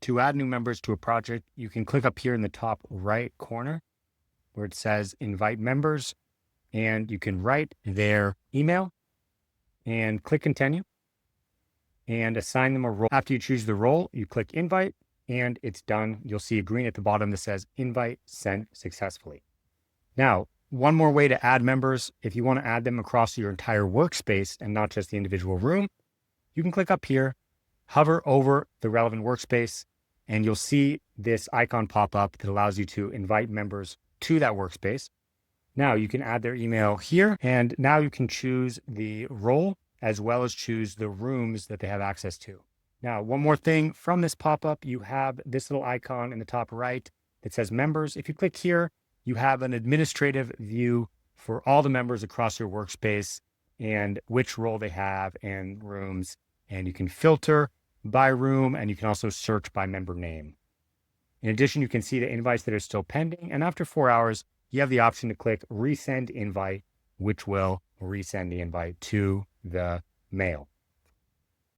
To add new members to a project, you can click up here in the top right corner where it says invite members, and you can write their email and click continue and assign them a role. After you choose the role, you click invite and it's done. You'll see a green at the bottom that says invite sent successfully. Now, one more way to add members, if you want to add them across your entire workspace and not just the individual room, you can click up here, hover over the relevant workspace, and you'll see this icon pop up that allows you to invite members to that workspace. Now you can add their email here, and now you can choose the role as well as choose the rooms that they have access to. Now, one more thing from this pop-up, you have this little icon in the top right that says members. If you click here, you have an administrative view for all the members across your workspace and which role they have and rooms. And you can filter by room, and you can also search by member name. In addition, you can see the invites that are still pending. And after 4 hours, you have the option to click resend invite, which will resend the invite to the mail.